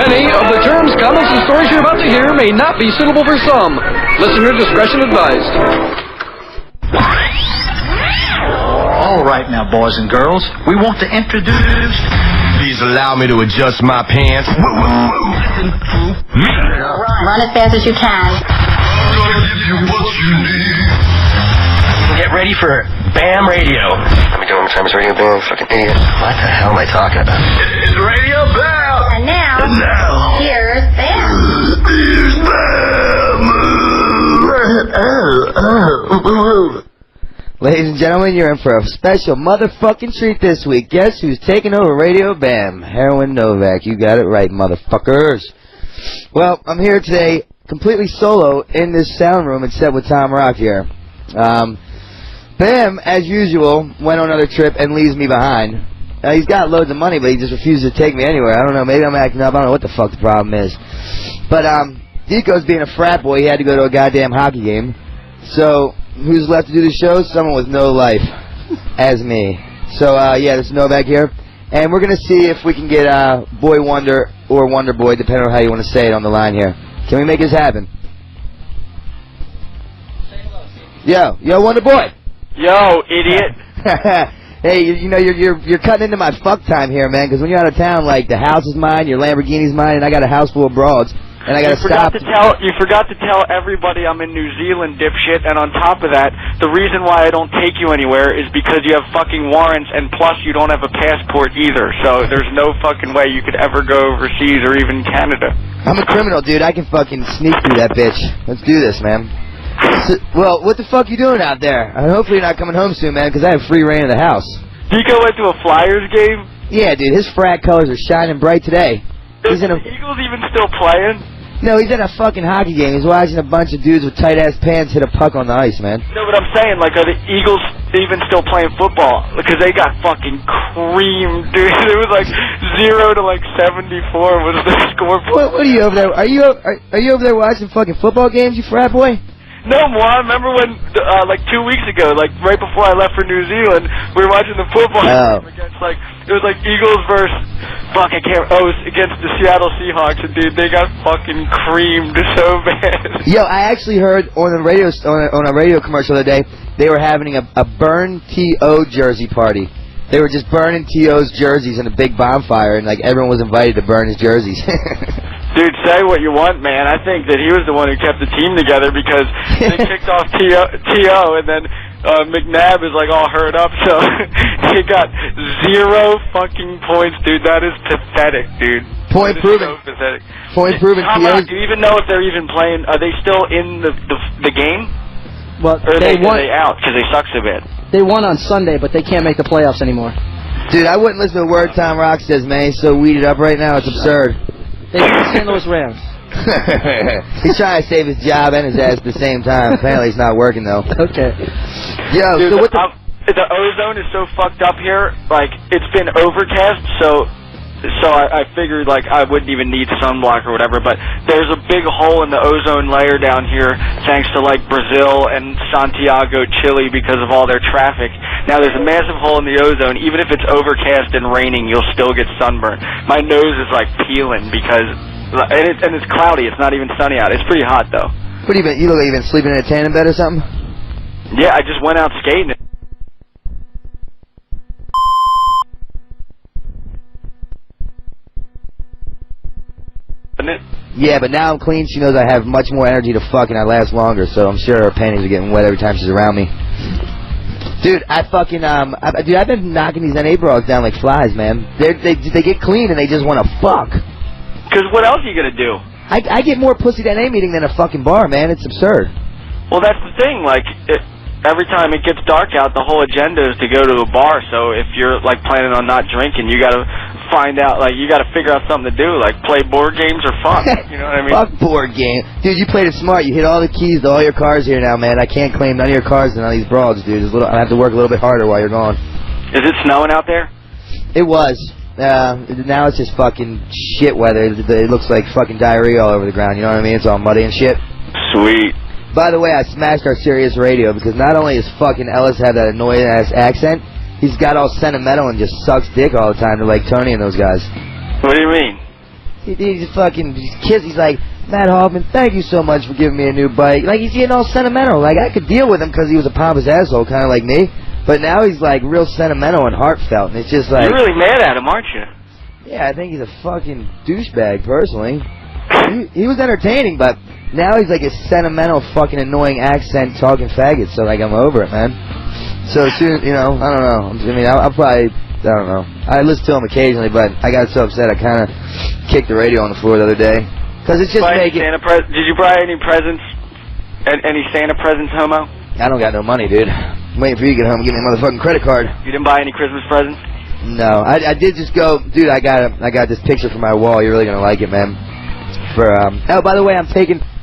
Many of the terms, comments, and stories you're about to hear may not be suitable for some. Listener discretion advised. All right now, boys and girls, we want to introduce... Please allow me to adjust my pants. Run as fast as you can. I'm gonna give you what you need. Get ready for Bam Radio. Let me go Times Radio Bam, fucking idiot. What the hell am I talking about? It's Radio Bam! And now, here's Bam. Here's Bam! Ladies and gentlemen, you're in for a special motherfucking treat this week. Guess who's taking over Radio Bam? Heroin Novak. You got it right, motherfuckers. Well, I'm here today completely solo in this sound room except with Tom Rock here. Bam, as usual, went on another trip and leaves me behind. He's got loads of money, but he just refuses to take me anywhere. I don't know, maybe I'm acting up. I don't know what the fuck the problem is. But, Deco's being a frat boy, he had to go to a goddamn hockey game. So, who's left to do the show? Someone with no life. As me. So, yeah, this is Novak here. And we're going to see if we can get Boy Wonder or Wonder Boy, depending on how you want to say it, on the line here. Can we make this happen? Yo, Wonder Boy. Yo, idiot. Hey, you know, you're cutting into my fuck time here, man, because when you're out of town, like, the house is mine, your Lamborghini's mine, and I got a house full of broads. And I gotta stop. You forgot to tell everybody I'm in New Zealand, dipshit. And on top of that, the reason why I don't take you anywhere is because you have fucking warrants, and plus you don't have a passport either. So there's no fucking way you could ever go overseas or even Canada. I'm a criminal, dude. I can fucking sneak through that bitch. Let's do this, man. So, well, what the fuck you doing out there? Hopefully you're not coming home soon, man, because I have free reign of the house. Dico went to a Flyers game? Yeah, dude. His frat colors are shining bright today. Is the Eagles even still playing? No, he's at a fucking hockey game. He's watching a bunch of dudes with tight-ass pants hit a puck on the ice, man. No, but I'm saying, like, are the Eagles even still playing football? Because they got fucking creamed, dude. It was like 0 to like 74 was the score. What are you over there? Are you over there watching fucking football games, you frat boy? No, more. I remember when, like 2 weeks ago, like right before I left for New Zealand, we were watching the football game against, like, it was like Eagles versus, it was against the Seattle Seahawks, and dude, they got fucking creamed so bad. Yo, I actually heard on the radio, on a radio commercial the other day, they were having a burn T.O. jersey party. They were just burning T.O.'s jerseys in a big bonfire, and like everyone was invited to burn his jerseys. Dude, say what you want, man. I think that he was the one who kept the team together because they kicked off T.O. and then McNabb is like all hurt up, so he got 0 fucking points, dude. That is pathetic, dude. Point proven. So pathetic. Point proven. Do you even know if they're even playing? Are they still in the game? Well, or are they out because they suck so bad? They won on Sunday, but they can't make the playoffs anymore. Dude, I wouldn't listen to a word Tom Rock says, man. He's so weeded up right now, it's absurd. They beat the St. Louis Rams. He's trying to save his job and his ass at the same time. Apparently, it's not working though. Okay. Yo, dude, so what the ozone is so fucked up here. Like, it's been overcast, so I figured like I wouldn't even need sunblock or whatever. But there's a big hole in the ozone layer down here, thanks to like Brazil and Santiago, Chile, because of all their traffic. Now there's a massive hole in the ozone. Even if it's overcast and raining, you'll still get sunburn. My nose is like peeling because, and it's cloudy. It's not even sunny out. It's pretty hot though. What do you been? You look like you've been sleeping in a tanning bed or something? Yeah, I just went out skating. Yeah, but now I'm clean. She knows I have much more energy to fuck and I last longer, so I'm sure her panties are getting wet every time she's around me. Dude, I've been knocking these NA bras down like flies, man. They get clean and they just want to fuck. Because what else are you going to do? I get more pussy at NA meeting than a fucking bar, man. It's absurd. Well, that's the thing. Like, every time it gets dark out, the whole agenda is to go to a bar. So if you're, like, planning on not drinking, you got to find out, like, you got to figure out something to do, like play board games or fuck. You know what I mean? Fuck board game. Dude, you played it smart. You hit all the keys to all your cars here now, man. I can't claim none of your cars and none of these broads, dude. I have to work a little bit harder while you're gone. Is it snowing out there? It was. Now it's just fucking shit weather. It looks like fucking diarrhea all over the ground, you know what I mean? It's all muddy and shit. Sweet. By the way, I smashed our Sirius Radio because not only does fucking Ellis have that annoying-ass accent, he's got all sentimental and just sucks dick all the time to like Tony and those guys. What do you mean? He's fucking kiss. He's like, Matt Hoffman, thank you so much for giving me a new bike. Like, he's getting all sentimental. Like, I could deal with him because he was a pompous asshole, kind of like me. But now he's like real sentimental and heartfelt, and it's just like. You're really mad at him, aren't you? Yeah, I think he's a fucking douchebag, personally. He was entertaining, but now he's like a sentimental, fucking annoying accent talking faggot. So like, I'm over it, man. So soon, you know, I don't know. I mean, I'll probably. I don't know. I listen to him occasionally, but I got so upset I kind of kicked the radio on the floor the other day. Because it's just making... Did you buy any presents? Any Santa presents, homo? I don't got no money, dude. I'm waiting for you to get home and give me a motherfucking credit card. You didn't buy any Christmas presents? No. I did just go... Dude, I got this picture for my wall. You're really going to like it, man. For, oh, by the way,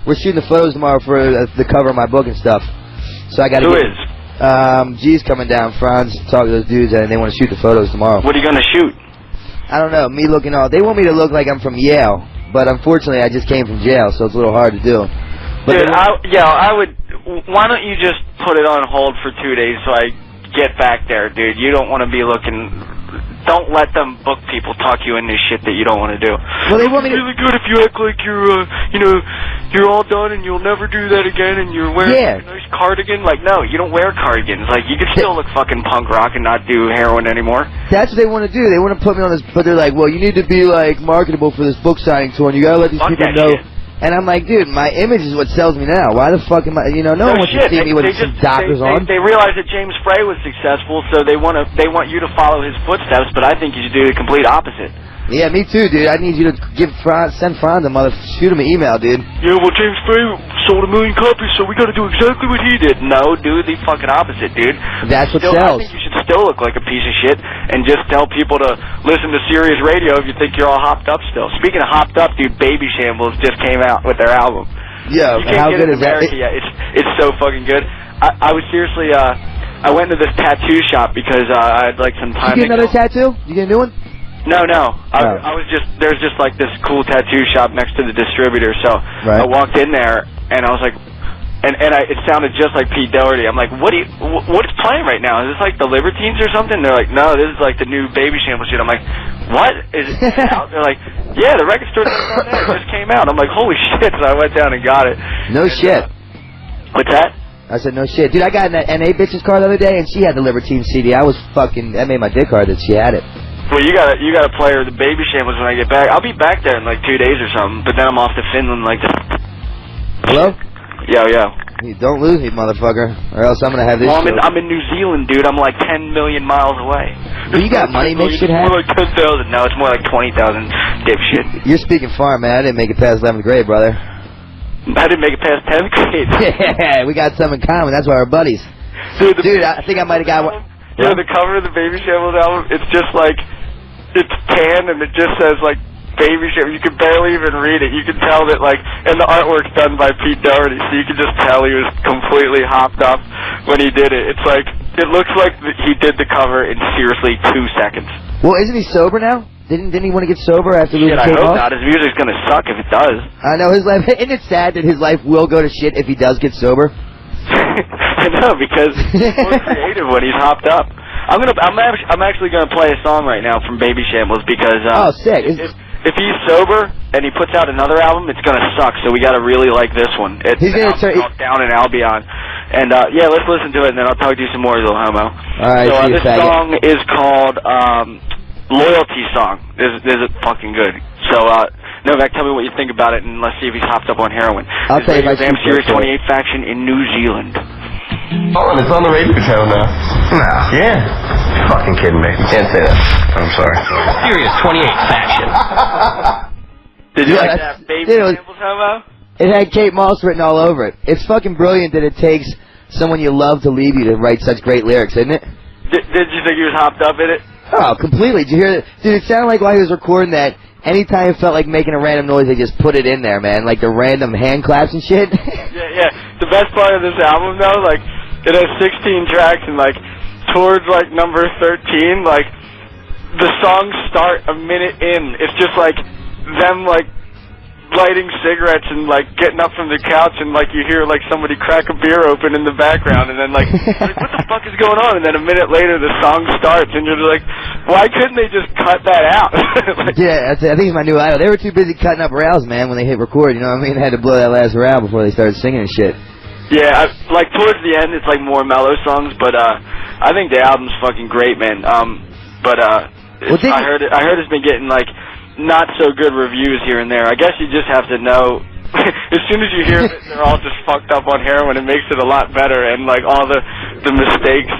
we're shooting the photos tomorrow for the cover of my book and stuff. So I got to Who is? G's coming down, Frantz, talk to those dudes, and they want to shoot the photos tomorrow. What are you going to shoot? I don't know, me looking all... They want me to look like I'm from Yale, but unfortunately I just came from jail, so it's a little hard to do. But dude, I would... Why don't you just put it on hold for 2 days so I get back there, dude? You don't want to be looking... Don't let them book people talk you into shit that you don't want to do. Well, they want me to... It's really good if you act like you're, you're all done and you'll never do that again and you're wearing a nice cardigan. Like, no, you don't wear cardigans. Like, you can still look fucking punk rock and not do heroin anymore. That's what they want to do. They want to put me on this... But they're like, well, you need to be, like, marketable for this book signing tour and you got to let these people know... Shit. And I'm like, dude, my image is what sells me now. Why the fuck am I... You know, no one wants to see me with some doctors on. They realize that James Frey was successful, so they want you to follow his footsteps, but I think you should do the complete opposite. Yeah, me too, dude. I need you to send Frantz shoot him an email, dude. Yeah, well, James Frey sold 1 million copies, so we got to do exactly what he did. No, do the fucking opposite, dude. That's what sells. I think you should still look like a piece of shit and just tell people to listen to Sirius Radio if you think you're all hopped up still. Speaking of hopped up, dude, Baby Shambles just came out with their album. Yeah, how good is that? Yeah, it's so fucking good. I was seriously, I went to this tattoo shop because I had like some time. Did you get another tattoo? You get a new one? No. I was there's just like this cool tattoo shop next to the distributor, so I walked in there and I was like, it sounded just like Pete Doherty. I'm like, what is playing right now? Is this like the Libertines or something? They're like, no, this is like the new Baby Shambles shit. I'm like, what? Is it out? They're like, yeah, the record store just came out. I'm like, holy shit, so I went down and got it. No shit. What's that? I said, no shit. Dude, I got an NA bitch's car the other day and she had the Libertine CD. I made my dick hard that she had it. Well, you gotta play her the Baby Shambles when I get back. I'll be back there in like 2 days or something, but then I'm off to Finland like that. Hello? Yo. You don't lose me, motherfucker, or else I'm gonna have this. Well, I'm in New Zealand, dude. I'm like 10 million miles away. Well, you got money, make shit happen. It's more like 10,000. No, it's more like 20,000, dipshit. You're speaking farm, man. I didn't make it past 11th grade, brother. I didn't make it past 10th grade. Yeah, we got something in common. That's why we're buddies. Dude, I think I might have got one. Yeah, the cover of the Baby Shambles album, it's just like, it's tan and it just says like Baby Shambles. You can barely even read it. You can tell that like, and the artwork's done by Pete Doherty, so you can just tell he was completely hopped up when he did it. It's like, it looks like he did the cover in seriously 2 seconds. Well, isn't he sober now? Didn't he want to get sober after losing Shit, I hope not. His music's gonna suck if it does. I know his life. Isn't it sad that his life will go to shit if he does get sober? I know, because he's more creative when he's hopped up. I'm actually gonna play a song right now from Baby Shambles because oh, sick. If he's sober and he puts out another album, it's gonna suck. So we gotta really like this one. It's called Down in Albion, and yeah, let's listen to it, and then I'll talk to you some more, little homo. All right. So this song is called Loyalty Song. This is fucking good. So Novak, tell me what you think about it, and let's see if he's hopped up on heroin. I'll tell you if I Bam Series 28 faction in New Zealand. Oh, and it's on the radio channel now. No. Yeah. You're fucking kidding me. You can't say that. I'm sorry. Sirius 28 faction. Did you like that Baby Shambles, homo? It had Kate Moss written all over it. It's fucking brilliant that it takes someone you love to leave you to write such great lyrics, isn't it? Did you think he was hopped up in it? Oh, completely. Did you hear that? Dude, it sounded like while he was recording that, anytime it felt like making a random noise, they just put it in there, man. Like the random hand claps and shit. Yeah. The best part of this album, though, like, it has 16 tracks, and, like, towards, like, number 13, like, the songs start a minute in. It's just, like, them, like, lighting cigarettes and like getting up from the couch, and like you hear like somebody crack a beer open in the background, and then like what the fuck is going on? And then a minute later the song starts, and you're like, why couldn't they just cut that out? Like, yeah, I think it's my new idol. They were too busy cutting up rails, man, when they hit record. You know what I mean? They had to blow that last rail before they started singing and shit. Yeah, like towards the end it's like more mellow songs, but I think the album's fucking great, man. I heard it's been getting like not so good reviews here and there. I guess you just have to know. As soon as you hear it, they're all just fucked up on heroin. It makes it a lot better, and like all the mistakes.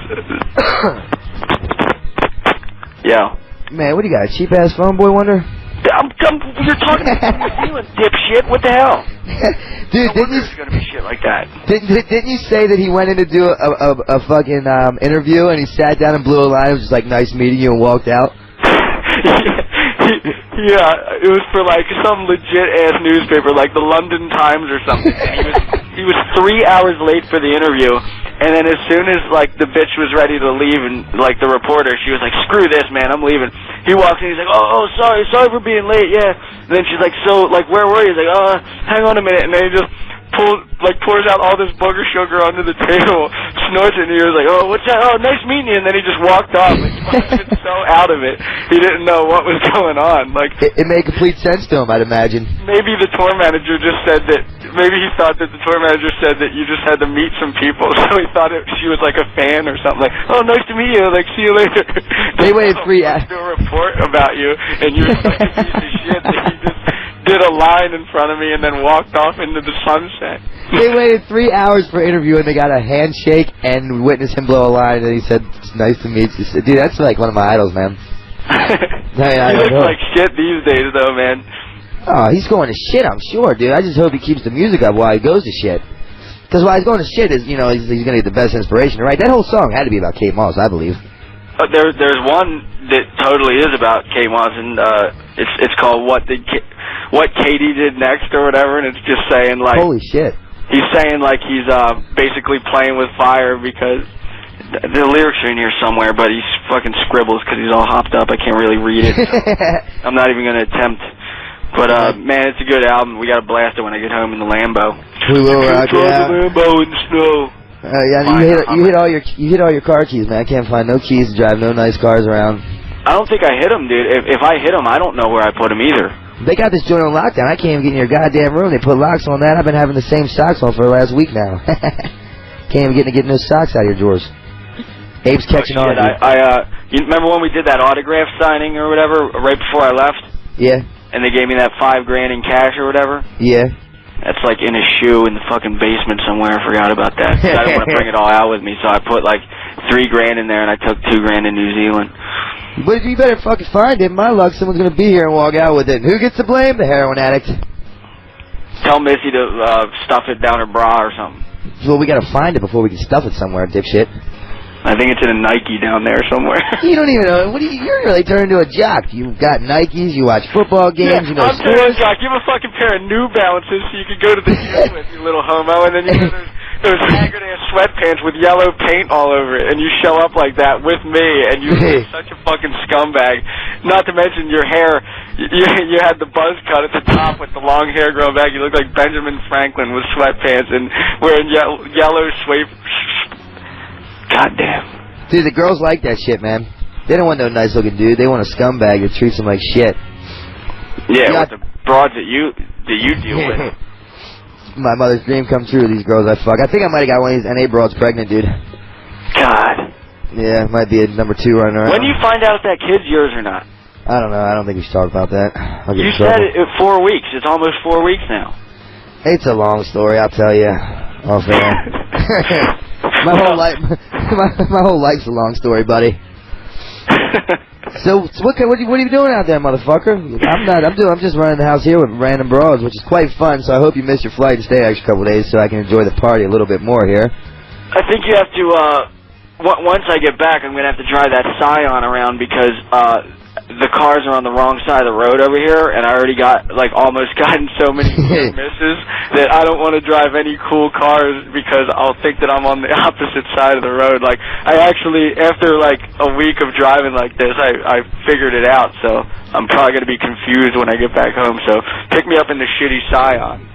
Yeah. Man, what do you got? A cheap ass phone, boy wonder? You're talking about New Zealand, dipshit. What the hell? Dude, didn't you? There's gonna be shit like that. Didn't you say that he went in to do a fucking interview and he sat down and blew a line? It was just like, nice meeting you, and walked out. Yeah, it was for like some legit-ass newspaper, like the London Times or something. He was 3 hours late for the interview, and then as soon as like the bitch was ready to leave, and like the reporter, she was like, "Screw this, man, I'm leaving." He walks in, he's like, "Oh, sorry for being late, yeah." And then she's like, "So, like, where were you?" He's like, "Hang on a minute," and then he just pours out all this booger sugar onto the table, snorts it, and he was like, "Oh, what's that? Oh, nice meeting you." And then he just walked off. Like, he must have been so out of it, he didn't know what was going on. Like, it made complete sense to him, I'd imagine. Maybe the tour manager just said that. Maybe he thought that the tour manager said that you just had to meet some people, so he thought she was like a fan or something. Like, "Oh, nice to meet you. Like, see you later." They waited 3 hours. Do a report about you, and you were like a piece of shit. That you just did a line in front of me and then walked off into the sunset. They waited 3 hours for an interview, and they got a handshake and witnessed him blow a line, and he said, "It's nice to meet you." Dude, that's like one of my idols, man. He looks like shit these days, though, man. Oh, he's going to shit, I'm sure, dude. I just hope he keeps the music up while he goes to shit. Because while he's going to shit, is you know, he's going to get the best inspiration, right? That whole song had to be about Kate Moss, I believe. There's one that totally is about Kate Moss, and it's called What Katie Did Next or whatever, and it's just saying like, holy shit. He's saying like he's basically playing with fire because the lyrics are in here somewhere, but he fucking scribbles because he's all hopped up. I can't really read it. So I'm not even going to attempt. But man, it's a good album. We got to blast it when I get home in the Lambo. We will rock it out. The Lambo in the snow. Yeah, you hit all your car keys, man. I can't find no keys to drive no nice cars around. I don't think I hit them, dude. If I hit them, I don't know where I put them either. They got this joint on lockdown. I can't even get in your goddamn room. They put locks on that. I've been having the same socks on for the last week now. Can't even get no socks out of your drawers. Abe's catching on. You remember when we did that autograph signing or whatever right before I left? Yeah. And they gave me that $5,000 in cash or whatever? Yeah. That's like in a shoe in the fucking basement somewhere. I forgot about that. I didn't want to bring it all out with me, so I put like $3,000 in there, and I took $2,000 to New Zealand. But you better fucking find it. My luck, someone's gonna be here and walk out with it. Who gets the blame? The heroin addict. Tell Missy to stuff it down her bra or something. Well, we gotta find it before we can stuff it somewhere, dipshit. I think it's in a Nike down there somewhere. You don't even know. You're really turning into a jock. You've got Nikes, you watch football games, you know I'm turning a jock. Give a fucking pair of New Balances so you can go to the gym with, you little homo, and then you go those haggard-ass sweatpants with yellow paint all over it, and you show up like that with me, and you look such a fucking scumbag. Not to mention your hair. You had the buzz cut at the top with the long hair growing back. You look like Benjamin Franklin with sweatpants and wearing yellow suede. Goddamn. Dude, the girls like that shit, man. They don't want no nice-looking dude. They want a scumbag that treats them like shit. Yeah, with the broads that you deal with. My mother's dream come true, these girls I fuck. I think I might have got one of these NA broads pregnant, dude. God. Yeah, it might be a number 2 running around. When do you find out if that kid's yours or not? I don't know. I don't think we should talk about that. You said it 4 weeks. It's almost 4 weeks now. It's a long story, I'll tell you. Off air. My whole life's a long story, buddy. So what are you doing out there, motherfucker? I'm just running the house here with random broads, which is quite fun. So I hope you missed your flight and stay an extra couple of days so I can enjoy the party a little bit more here. I think you have to. Once I get back, I'm gonna have to try that Scion around because the cars are on the wrong side of the road over here, and I already got, like, almost gotten so many misses that I don't want to drive any cool cars because I'll think that I'm on the opposite side of the road. Like, I actually, after, like, a week of driving like this, I figured it out, so I'm probably going to be confused when I get back home, so pick me up in the shitty Scion.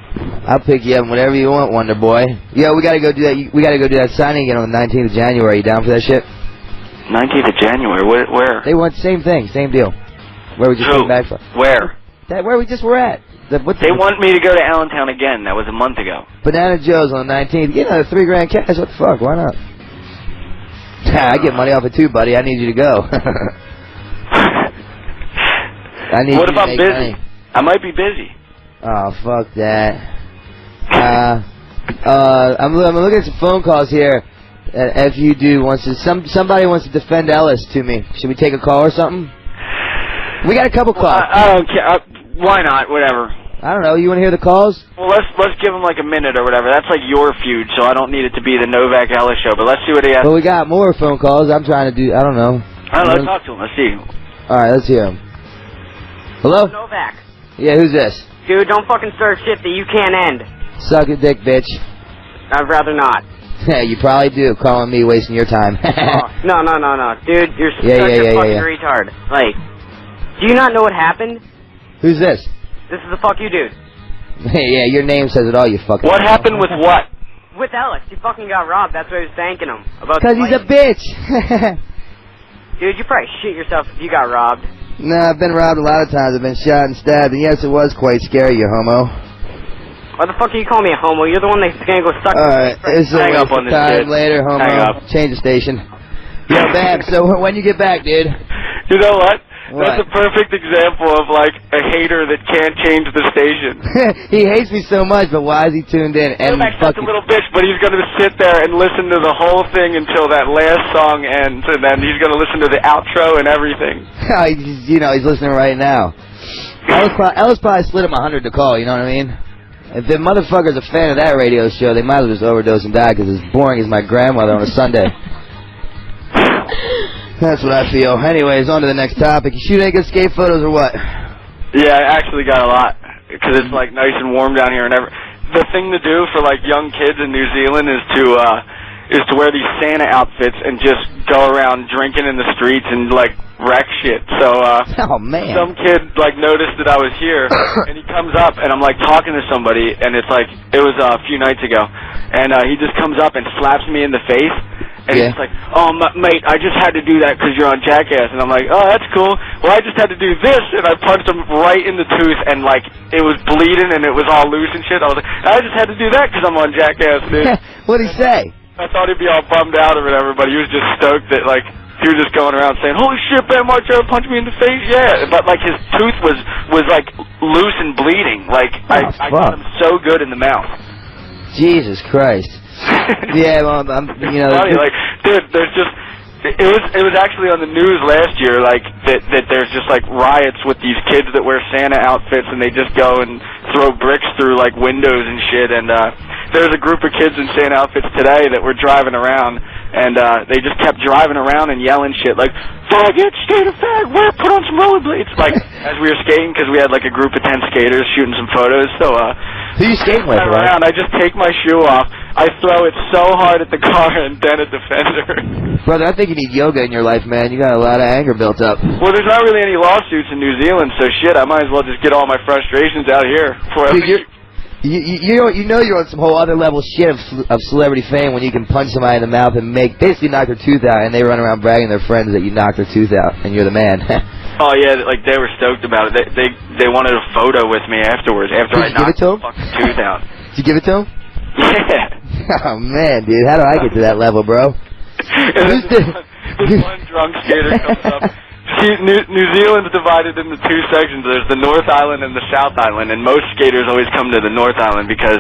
I'll pick you up whenever you want, Wonder Boy. Yo, we gotta go do that. We gotta go do that signing again on the 19th of January. You down for that shit? 19th of January. Where? They want same thing, same deal. Where we just came back from. Where? Where we just were at. They want me to go to Allentown again. That was a month ago. Banana Joe's on the 19th. Get another $3 grand cash. What the fuck? Why not? I get money off it too, buddy. I need you to go. I need. What you if to I'm make busy? money. I might be busy. Oh, fuck that. I'm looking at some phone calls here. Somebody wants to defend Ellis to me. Should we take a call or something? We got a couple calls. I don't care. Why not? Whatever. I don't know. You want to hear the calls? Well, let's give him like a minute or whatever. That's like your feud, so I don't need it to be the Novak Ellis show. But let's see what he has. Well, we got more phone calls. I'm trying to do. I don't know. Let's talk to him. Let's see. All right, let's hear him. Hello? Novak. Yeah, who's this? Dude, don't fucking start shit that you can't end. Suck a dick, bitch. I'd rather not. Yeah, you probably do. Calling me, wasting your time. No. Dude, you're such a fucking retard. Like, do you not know what happened? Who's this? This is the fuck you dude. Yeah, your name says it all, you fucking... What happened with what? With Ellis. He fucking got robbed. That's why I was thanking him. Because he's a bitch. Dude, you probably shit yourself if you got robbed. No, I've been robbed a lot of times. I've been shot and stabbed, and yes, it was quite scary, you homo. Why the fuck are you calling me a homo? You're the one that's gonna go suck. Alright, it's a waste of time. Later, homo. Hang up. Change the station. Yo, Bam, so when you get back, dude? You know what? What? That's a perfect example of, like, a hater that can't change the station. He hates me so much, but why is he tuned in? And Novak's such a little bitch, but he's going to sit there and listen to the whole thing until that last song ends, and then he's going to listen to the outro and everything. He's listening right now. Ellis probably slid him 100 to call, you know what I mean? If the motherfucker's a fan of that radio show, they might as well just overdose and die, because it's boring as my grandmother on a Sunday. That's what I feel. Anyways, on to the next topic. You shoot any good skate photos or what? Yeah, I actually got a lot, because it's, like, nice and warm down here. And the thing to do for, like, young kids in New Zealand is to wear these Santa outfits and just go around drinking in the streets and, like, wreck shit. So, oh, man. Some kid, like, noticed that I was here, and he comes up, and I'm, like, talking to somebody, and it's, like, it was a few nights ago, and he just comes up and slaps me in the face. And he's like, oh, mate, I just had to do that because you're on Jackass. And I'm like, oh, that's cool. Well, I just had to do this. And I punched him right in the tooth, and, like, it was bleeding, and it was all loose and shit. I was like, I just had to do that because I'm on Jackass, dude. What'd he say? I thought he'd be all bummed out or whatever, but he was just stoked that, like, he was just going around saying, holy shit, Bam Margera punched me in the face. Yeah. But, like, his tooth was like, loose and bleeding. Like, I got him so good in the mouth. Jesus Christ. Yeah, well, funny, like, dude, there's just it was actually on the news last year, like that there's just like riots with these kids that wear Santa outfits and they just go and throw bricks through like windows and shit. And there's a group of kids in Santa outfits today that were driving around, and they just kept driving around and yelling shit like, "Faggot, skate a fag, put on some rollerblades." Like as we were skating, because we had like a group of 10 skaters shooting some photos. So who you skating with? Around, I just take my shoe off. I throw it so hard at the car and then a defender. Brother, I think you need yoga in your life, man. You got a lot of anger built up. Well, there's not really any lawsuits in New Zealand, so shit, I might as well just get all my frustrations out here. Dude, you know you're on some whole other level shit of celebrity fame when you can punch somebody in the mouth and basically knock their tooth out, and they run around bragging to their friends that you knocked their tooth out, and you're the man. Oh yeah, like they were stoked about it. They wanted a photo with me afterwards after I knocked the fucking tooth out. Did you give it to him? Yeah. Oh man, dude, how do I get to that level, bro? This one drunk skater comes up. See, New Zealand's divided into two sections. There's the North Island and the South Island, and most skaters always come to the North Island because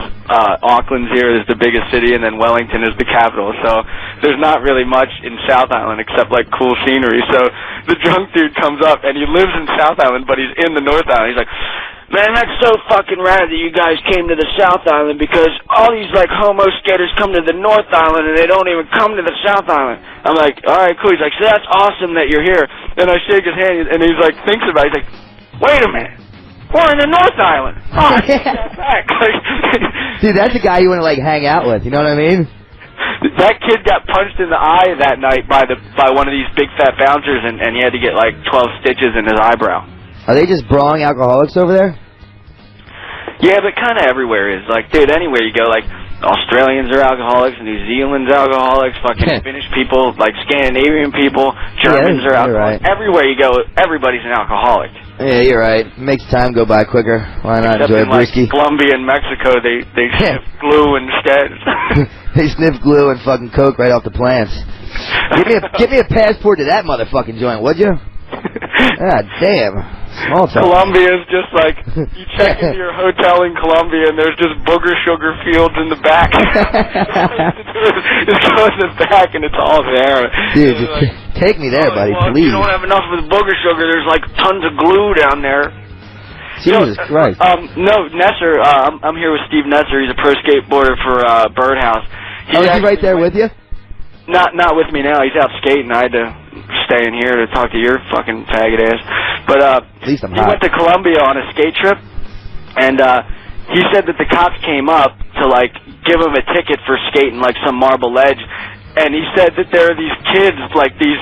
Auckland's here is the biggest city, and then Wellington is the capital. So there's not really much in South Island except like cool scenery. So the drunk dude comes up, and he lives in South Island, but he's in the North Island. He's like, Man, that's so fucking rad that you guys came to the South Island because all these, like, homo skaters come to the North Island and they don't even come to the South Island. I'm like, all right, cool. He's like, so that's awesome that you're here. And I shake his hand and he's like, thinks about it. He's like, wait a minute. We're in the North Island. Oh, I take that back. Dude, that's the guy you want to, like, hang out with. You know what I mean? That kid got punched in the eye that night by one of these big fat bouncers and he had to get, like, 12 stitches in his eyebrow. Are they just brawling alcoholics over there? Yeah, but kind of everywhere is. Like, dude, anywhere you go, like, Australians are alcoholics, New Zealand's alcoholics, fucking Finnish people, like, Scandinavian people, Germans are alcoholics. Right. Everywhere you go, everybody's an alcoholic. Yeah, you're right. Makes time go by quicker. Why not Except enjoy in, a brewski? Like, Colombia and Mexico, they sniff glue instead. They sniff glue and fucking coke right off the plants. Give me a passport to that motherfucking joint, would you? God damn. Small time. Colombia's just like, you check into your hotel in Colombia and there's just booger sugar fields in the back. Just go in the back and it's all there. Dude, just like, take me there, buddy, please. You don't have enough of the booger sugar, there's like tons of glue down there. Jesus Christ. No, Nesser, I'm here with Steve Nesser. He's a pro skateboarder for Birdhouse. Is he right there with you? Not with me now. He's out skating. I had to stay in here to talk to your fucking faggot ass. But at least I'm hot. He went to Colombia on a skate trip, and he said that the cops came up to, like, give him a ticket for skating, like, some marble ledge. And he said that there are these kids, like, these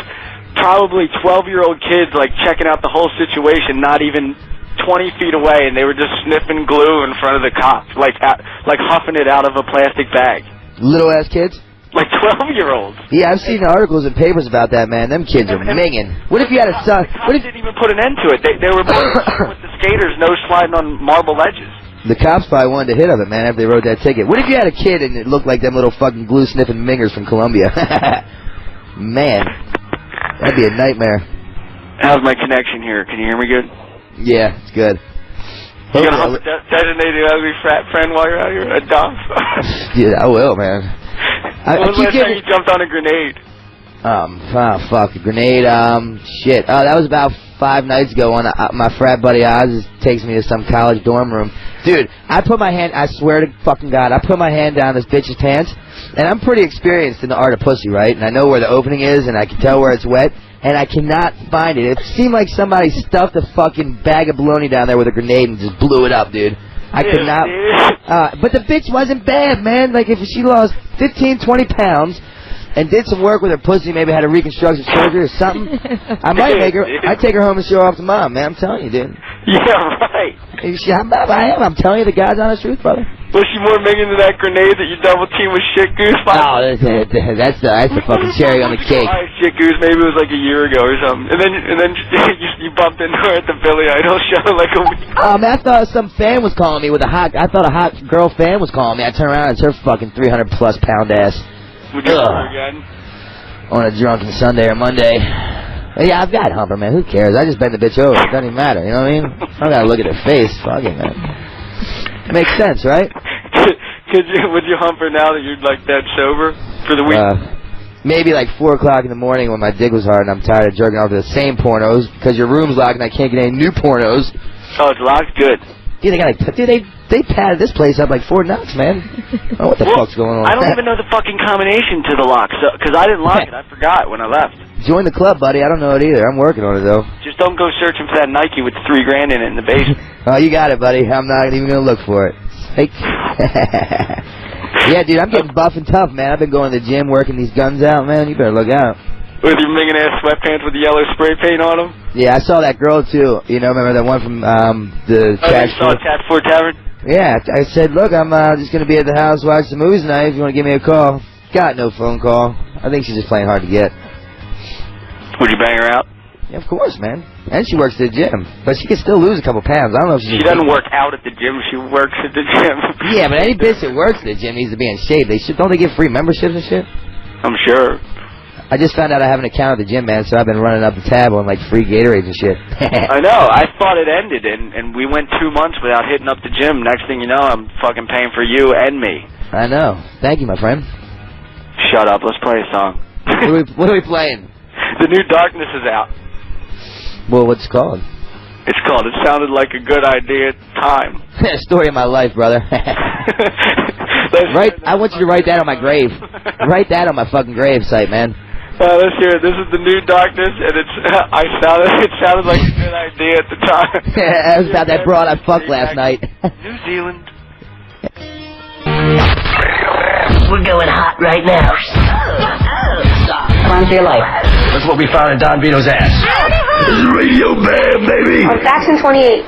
probably 12-year-old kids, like, checking out the whole situation, not even 20 feet away, and they were just sniffing glue in front of the cops, like huffing it out of a plastic bag. Little-ass kids? Like 12-year-olds. Yeah, I've seen articles and papers about that, man. Them kids are minging. What if you had a son? What if didn't even put an end to it? They were with the skaters, no sliding on marble ledges. The cops probably wanted to hit of it, man, after they wrote that ticket. What if you had a kid and it looked like them little fucking glue-sniffing mingers from Colombia? Man, that'd be a nightmare. How's my connection here? Can you hear me good? Yeah, it's good. You gonna hump a designated ugly frat friend while you're out here? A dump? Dude, I will, man. When was the last time you jumped on a grenade? Fuck, a grenade, shit. Oh, that was about 5 nights ago when my frat buddy Oz takes me to some college dorm room. Dude, I swear to fucking God, I put my hand down this bitch's pants, and I'm pretty experienced in the art of pussy, right? And I know where the opening is, and I can tell where it's wet, and I cannot find it. It seemed like somebody stuffed a fucking bag of bologna down there with a grenade and just blew it up, dude. I could not. But the bitch wasn't bad, man. Like, if she lost 15, 20 pounds and did some work with her pussy, maybe had a reconstructive surgery or something, I might make her. I'd take her home and show her off to mom, man. I'm telling you, dude. Yeah, right. I'm telling you the God's honest truth, brother. Was she more minging to that grenade that you double team with shit goose? Oh, that's the fucking cherry on the cake. Shit goose, maybe it was like a year ago or something. And then you bumped into her at the Billy Idol show like a week ago. Oh, man, I thought some fan was calling me with I thought a hot girl fan was calling me. I turned around and it's her fucking 300+ pound ass. Would you hump her again? On a drunken Sunday or Monday. Yeah, I've got humper, man. Who cares? I just bend the bitch over. It doesn't even matter. You know what I mean? I don't gotta look at her face. Fuck it, man. It makes sense, right? Would you hump her now that you're like that sober for the week? Maybe like 4 o'clock in the morning when my dick was hard and I'm tired of jerking off to the same pornos because your room's locked and I can't get any new pornos. Oh, it's locked? Good. Dude, they padded this place up like 4 knocks, man. Oh, what the fuck's going on? I don't even know the fucking combination to the lock, because I didn't lock it. I forgot when I left. Join the club, buddy. I don't know it either. I'm working on it, though. Just don't go searching for that Nike with $3 grand in it in the basement. Oh, you got it, buddy. I'm not even going to look for it. Hey. Yeah, dude, I'm getting buff and tough, man. I've been going to the gym, working these guns out, man. You better look out. With your minging-ass sweatpants with the yellow spray paint on them? Yeah, I saw that girl, too. You know, remember that one from the Tash Ford Tavern? Yeah, I said, look, I'm just going to be at the house watching some movies tonight if you want to give me a call. Got no phone call. I think she's just playing hard to get. Would you bang her out? Yeah, of course, man. And she works at the gym. But she can still lose a couple pounds. I don't know if she doesn't work out at the gym. She works at the gym. Yeah, but any bitch that works at the gym needs to be in shape. Don't they give free memberships and shit? I'm sure. I just found out I have an account at the gym, man, so I've been running up the tab on, like, free Gatorades and shit. I know. I thought it ended, and we went 2 months without hitting up the gym. Next thing you know, I'm fucking paying for you and me. I know. Thank you, my friend. Shut up. Let's play a song. What are we playing? The New Darkness is out. Well, what's it called? It's called It Sounded Like a Good Idea at the Time. Story of my life, brother. Right, I want you to write that on my grave. Write that on my fucking grave site, man. Let's hear it. This is The New Darkness, and it sounded like a good idea at the time. That was about that broad I fucked last night. New Zealand. We're going hot right now. Run for your life. That's what we found in Don Vito's ass. This is Radio Bam, baby. On Faction 28.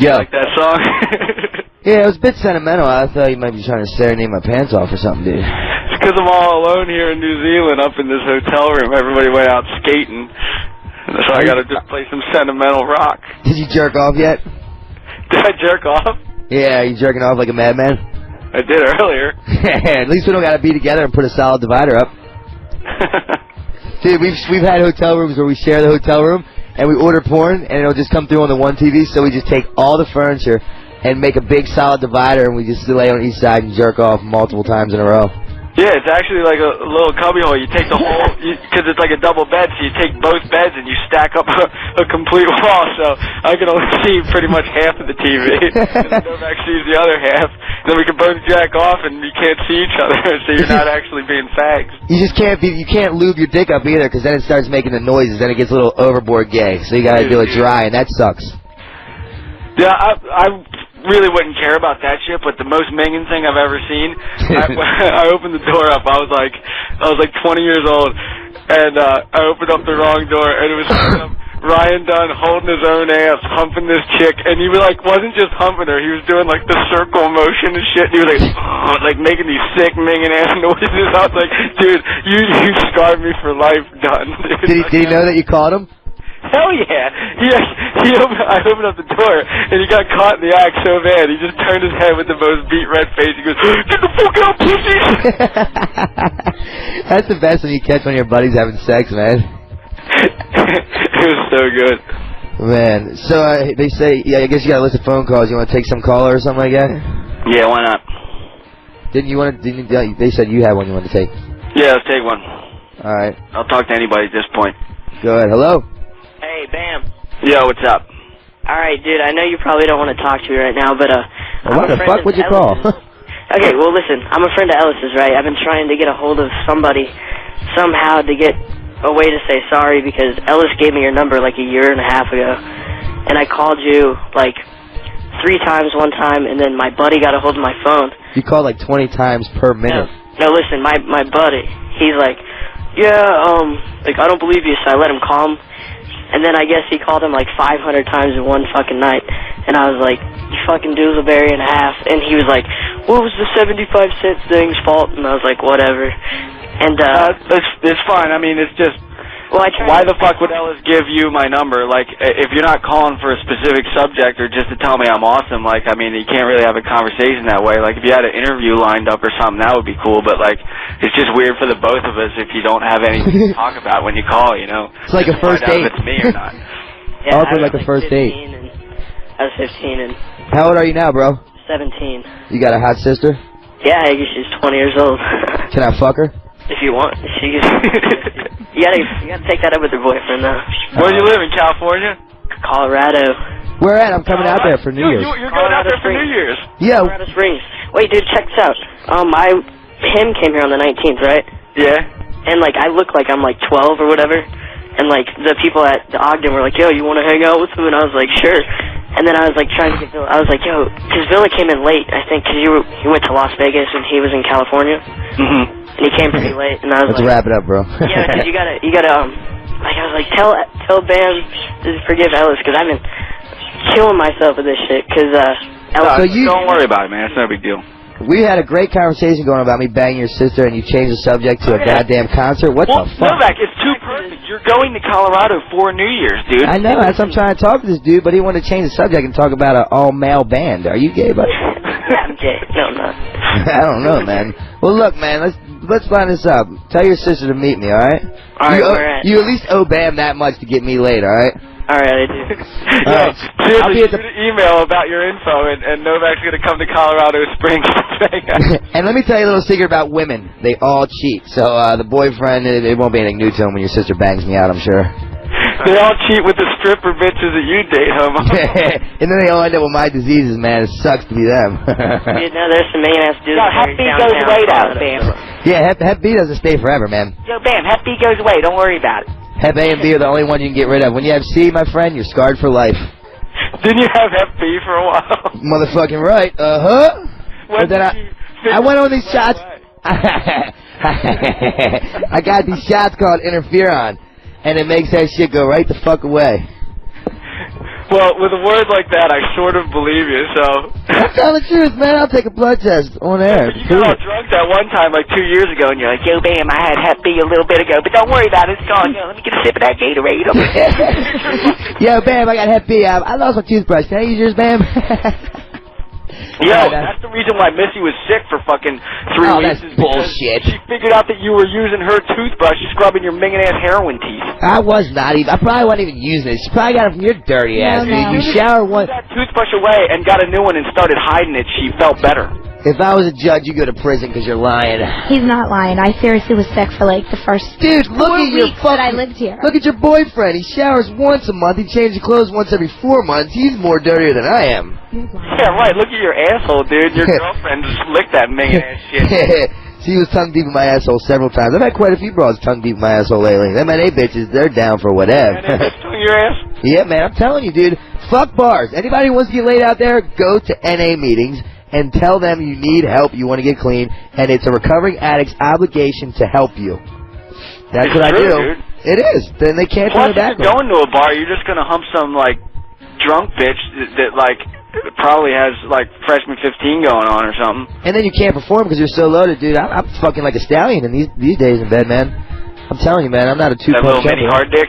Yeah. Like that song? Yeah, it was a bit sentimental. I thought you might be trying to serenade my pants off or something, dude. It's because I'm all alone here in New Zealand up in this hotel room. Everybody went out skating. So I got to just play some sentimental rock. Did you jerk off yet? Did I jerk off? Yeah, you jerking off like a madman? I did earlier. At least we don't got to be together and put a solid divider up. Dude, we've had hotel rooms where we share the hotel room and we order porn and it'll just come through on the one TV, so we just take all the furniture and make a big solid divider and we just lay on each side and jerk off multiple times in a row. Yeah, it's actually like a little cubby hole. You take the whole, because it's like a double bed, so you take both beds and you stack up a complete wall, so I can only see pretty much half of the TV. And Novak sees the other half. Then we can both jack off and you can't see each other, so you're not actually being fags. You can't lube your dick up either, because then it starts making the noises, then it gets a little overboard gay, so you gotta do it dry, and that sucks. Yeah, I really wouldn't care about that shit, but the most minging thing I've ever seen, I opened the door up. I was like 20 years old, and I opened up the wrong door, and it was Ryan Dunn holding his own ass, humping this chick, and he wasn't just humping her, he was doing like the circle motion and shit, and he was like making these sick minging ass noises. I was like, dude, you scarred me for life, Dunn. Did he know that you caught him? Hell yeah! I opened up the door, and he got caught in the act so bad, he just turned his head with the most beat red face. He goes, "Get the fuck out, pussy!" That's the best when you catch one of your buddies having sex, man. It was so good. Man, so they say, yeah, I guess you got a list of phone calls. You want to take some caller or something like that? Yeah, why not? They said you had one you wanted to take. Yeah, let's take one. All right. I'll talk to anybody at this point. Go ahead. Hello? Hey, Bam. Yo, what's up? Alright, dude, I know you probably don't want to talk to me right now, but, what the fuck would you call? Okay, well, listen, I'm a friend of Ellis's, right? I've been trying to get a hold of somebody somehow to get a way to say sorry, because Ellis gave me your number like a year and a half ago, and I called you like 3 times one time, and then my buddy got a hold of my phone. You call like 20 times per minute. No, listen, my buddy, he's like, yeah, like, I don't believe you, so I let him call him. And then I guess he called him like 500 times in one fucking night. And I was like, you fucking doozleberry and a half. And he was like, what was the 75-cent thing's fault? And I was like, whatever. And, it's fine. I mean, it's just, why the fuck would Ellis give you my number? Like, if you're not calling for a specific subject or just to tell me I'm awesome, like, I mean, you can't really have a conversation that way. Like, if you had an interview lined up or something, that would be cool. But, like, it's just weird for the both of us if you don't have anything to talk about when you call, you know? It's like a first date. If it's me or not. Yeah, also like a first date. I was 15 and... How old are you now, bro? 17. You got a hot sister? Yeah, I guess she's 20 years old. Can I fuck her? If you want. You gotta take that up with your boyfriend, though. Where do you live, in California? Colorado. Where at? I'm coming out there for New Year's. You're going out there for New Year's? Yeah. Colorado Springs. Wait, dude, check this out. Him came here on the 19th, right? Yeah. And, like, I look like I'm, like, 12 or whatever. And, like, the people at the Ogden were like, yo, you want to hang out with him? And I was like, sure. And then I was, like, trying to get Villa. I was like, yo, because Villa came in late, I think, because he went to Las Vegas and he was in California. Mm-hmm. And he came pretty late, and I was Let's wrap it up, bro. Yeah, because you gotta, like, I was like, tell Bam to forgive Ellis, because I've been killing myself with this shit, because, Ellis... Don't worry about it, man. It's no big deal. We had a great conversation going about me banging your sister, and you changed the subject to a goddamn concert. What the fuck? Novak, it's too perfect. You're going to Colorado for New Year's, dude. I know. That's what I'm trying to talk to this dude, but he wanted to change the subject and talk about an all-male band. Are you gay, buddy? Yeah, I'm gay. No, I'm not. I don't know, man. Well, look, man, let's line this up. Tell your sister to meet me, all right? All right, you at least owe Bam that much to get me laid, all right? All right, I do. All right. Seriously, shoot an email about your info, and Novak's going to come to Colorado Springs. And let me tell you a little secret about women. They all cheat. So the boyfriend, it won't be anything new to him when your sister bangs me out, I'm sure. They all cheat with the stripper bitches that you date, homo. And then they all end up with my diseases, man. It sucks to be them. Dude, no, there's some mean-ass dudes. Yo, Hep B goes away, though, Bam. Yeah, Hep B doesn't stay forever, man. Yo, Bam, Hep B goes away. Don't worry about it. Hep A and B are the only one you can get rid of. When you have C, my friend, you're scarred for life. Didn't you have Hep B for a while? Motherfucking right. But then I went on these shots. I got these shots called interferon, and it makes that shit go right the fuck away. Well, with a word like that, I sort of believe you, so... I'm telling the truth, man. I'll take a blood test on air. You got all drunk that one time, like 2 years ago, and you're like, yo, Bam, I had Hep B a little bit ago, but don't worry about it. It's gone. Yo, let me get a sip of that Gatorade. Yo, Bam, I got Hep B. I lost my toothbrush. Can I use yours, Bam? Yo, that's the reason why Missy was sick for fucking 3 weeks. That's bullshit. She figured out that you were using her toothbrush, scrubbing your minging-ass heroin teeth. I was not even. I probably wasn't even using it. She probably got it from your dirty ass. No. You shower once. She threw that toothbrush away and got a new one and started hiding it. She felt better. If I was a judge, you go to prison because you're lying. He's not lying. I seriously was sick for like the first Dude, look at your weeks that I lived here. Look at your boyfriend. He showers once a month. He changes clothes once every 4 months. He's more dirtier than I am. Yeah, right. Look at your asshole, dude. Your girlfriend just licked that minging ass shit. She was tongue deep in my asshole several times. I've had quite a few bros tongue deep in my asshole lately. Them NA bitches, they're down for whatever. NA bitch tongue your ass? Yeah, man. I'm telling you, dude. Fuck bars. Anybody who wants to get laid out there, go to NA meetings and tell them you need help, you want to get clean, and it's a recovering addict's obligation to help you. That's it's what I true, do. Dude. It is. Then they can't turn it back. Plus, if you're going to a bar, you're just going to hump some, like, drunk bitch that like, probably has, like, freshman 15 going on or something. And then you can't perform because you're so loaded, dude. I'm fucking like a stallion in these days in bed, man. I'm telling you, man, I'm not a two-pump. That little mini hard dick?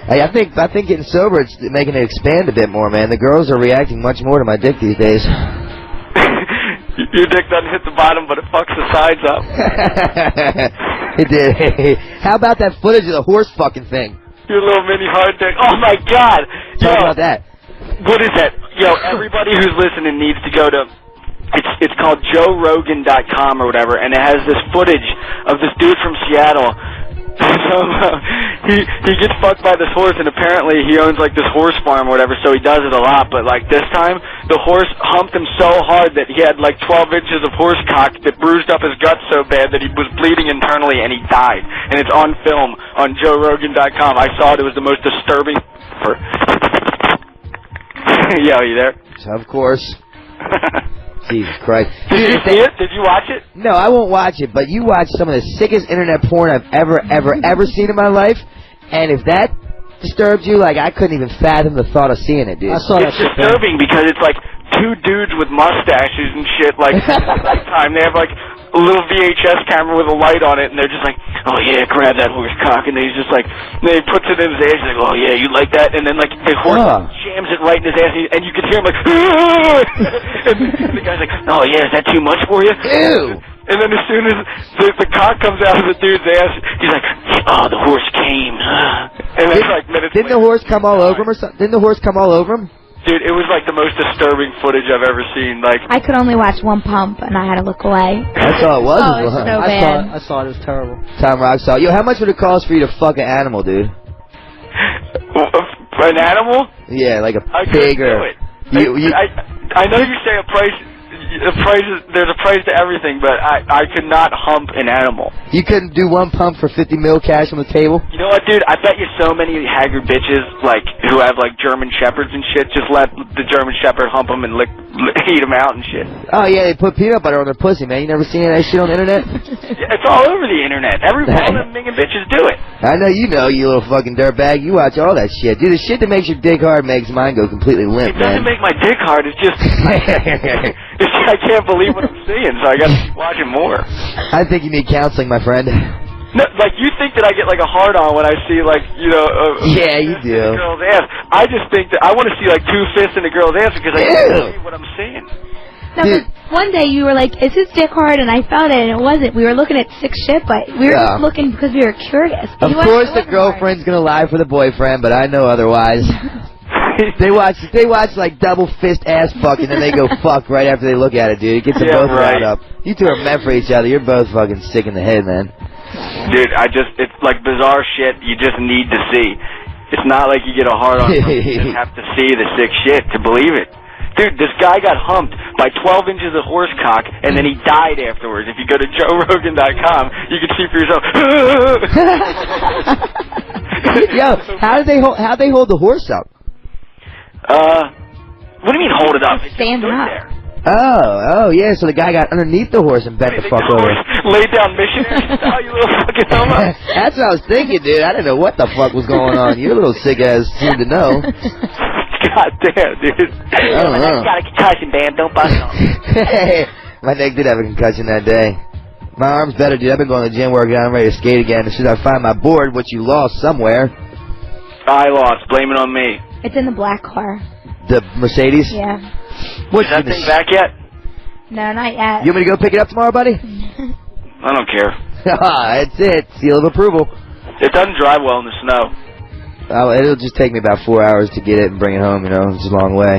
Hey, I think getting sober, it's making it expand a bit more, man. The girls are reacting much more to my dick these days. Your dick doesn't hit the bottom, but it fucks the sides up. It did. How about that footage of the horse fucking thing? Your little mini hard dick. Oh, my God. Talk about that. What is that? Yo, everybody who's listening needs to go to... It's called JoeRogan.com or whatever, and it has this footage of this dude from Seattle. He gets fucked by this horse, and apparently he owns like this horse farm or whatever, so he does it a lot. But like this time, the horse humped him so hard that he had like 12 inches of horse cock that bruised up his guts so bad that he was bleeding internally, and he died. And it's on film on JoeRogan.com. I saw it. It was the most disturbing. Yo, you there? Of course. Jesus Christ. Did you see it? Did you watch it? No, I won't watch it, but you watch some of the sickest internet porn I've ever seen in my life, and if that disturbed you, like, I couldn't even fathom the thought of seeing it, dude. It's disturbing because it's like two dudes with mustaches and shit, like, at the same time. They have, like, a little VHS camera with a light on it, and they're just like, oh, yeah, grab that horse cock, and he's just like, then he puts it in his ass, he's like, oh, yeah, you like that? And then, like, the horse jams it right in his ass, and you can hear him, like, and the guy's like, oh, yeah, is that too much for you? Ew! And then as soon as the cock comes out of the dude's ass, he's like, oh, the horse came. And then, like, minutes Didn't the horse come all over him or something? Didn't the horse come all over him? Dude, it was like the most disturbing footage I've ever seen. Like, I could only watch one pump, and I had to look away. That's all it was. Oh, it's so bad. I saw it. It was terrible. Tom Rock saw it. Yo, how much would it cost for you to fuck an animal, dude? An animal? Yeah, like a I pig or... I know you say a price. There's a price to everything, but I could not hump an animal. You couldn't do one pump for 50 mil cash on the table? You know what, dude? I bet you so many haggard bitches, like, who have, like, German Shepherds and shit, just let the German Shepherd hump them and eat them out and shit. Oh, yeah, they put peanut butter on their pussy, man. You never seen that shit on the internet? Yeah, it's all over the internet. All them minging bitches do it. I know you know, you little fucking dirtbag. You watch all that shit. Dude, the shit that makes your dick hard makes mine go completely limp, man. It doesn't make my dick hard. It's just... I can't believe what I'm seeing, so I got to keep watching more. I think you need counseling, my friend. No, like, you think that I get, like, a hard-on when I see, like, you know... yeah, you do. A girl's ass. I just think that I want to see, like, 2 fists in a girl's ass because I can't believe what I'm seeing. No, but one day you were like, is his dick hard? And I felt it, and it wasn't. We were looking at sick shit, but we were just looking because we were curious. Of course the girlfriend's going to lie for the boyfriend, but I know otherwise. They watch like double fist ass fucking, and they go fuck right after they look at it, dude. It gets them both riled up. You two are meant for each other. You're both fucking sick in the head, man. Dude, it's like bizarre shit you just need to see. It's not like you get a hard-on. You just have to see the sick shit to believe it. Dude, this guy got humped by 12 inches of horse cock, and then he died afterwards. If you go to JoeRogan.com, you can see for yourself. Yo, how'd they hold the horse up? What do you mean hold it up? Stand up. There. Oh, yeah, so the guy got underneath the horse and bent the fuck over. Laid down missionary style, you little fucking homo. That's what I was thinking, dude. I didn't know what the fuck was going on. Your little sick ass seemed to know. God damn, dude. I don't know. Got a concussion, Bam. Don't bust on. My neck did have a concussion that day. My arm's better, dude. I've been going to the gym working out. I'm ready to skate again. As soon as I find my board, which you lost somewhere. I lost. Blame it on me. It's in the black car. The Mercedes? Yeah. Is that thing back yet? No, not yet. You want me to go pick it up tomorrow, buddy? I don't care. That's it. Seal of approval. It doesn't drive well in the snow. Oh, it'll just take me about 4 hours to get it and bring it home, you know. It's a long way.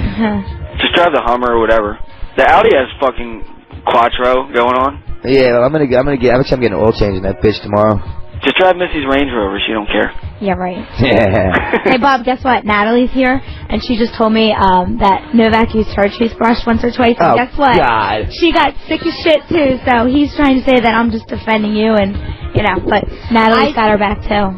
Just drive the Hummer or whatever. The Audi has fucking Quattro going on. Yeah, I'm getting an oil change in that bitch tomorrow. Just drive Missy's Range Rover. She don't care. Yeah, right. Yeah. Hey, Bob, guess what? Natalie's here, and she just told me that Novak used her toothbrush once or twice. And guess what? God. She got sick as shit, too, so he's trying to say that I'm just defending you, and, you know, but Natalie's got her back, too.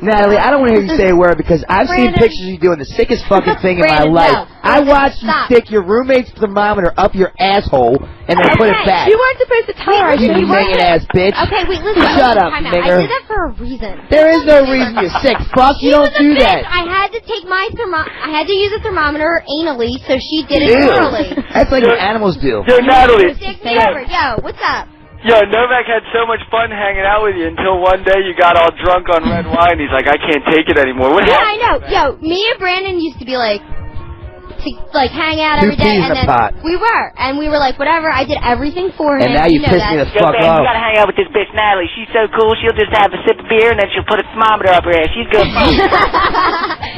Natalie, I don't want to hear you say a word because I've seen pictures of you doing the sickest fucking thing in my life. I watched you stick your roommate's thermometer up your asshole and then put it back. You weren't supposed to tell her. You minging ass bitch. Okay, wait, listen. Shut up, minger. I did that for a reason. There is no reason, you sick fuck. You don't do that. I had to take my I had to use a thermometer anally, so she did it orally. That's like what animals do. Yo, Natalie. Yo, what's up? Yo, Novak had so much fun hanging out with you until one day you got all drunk on red wine. He's like, I can't take it anymore. What happened? I know. Yo, me and Brandon used to be like, hang out every day, and then we were like, whatever. I did everything for him. And now you pissed me the fuck off. off. You gotta hang out with this bitch Natalie. She's so cool. She'll just have a sip of beer and then she'll put a thermometer up her ass. She's good.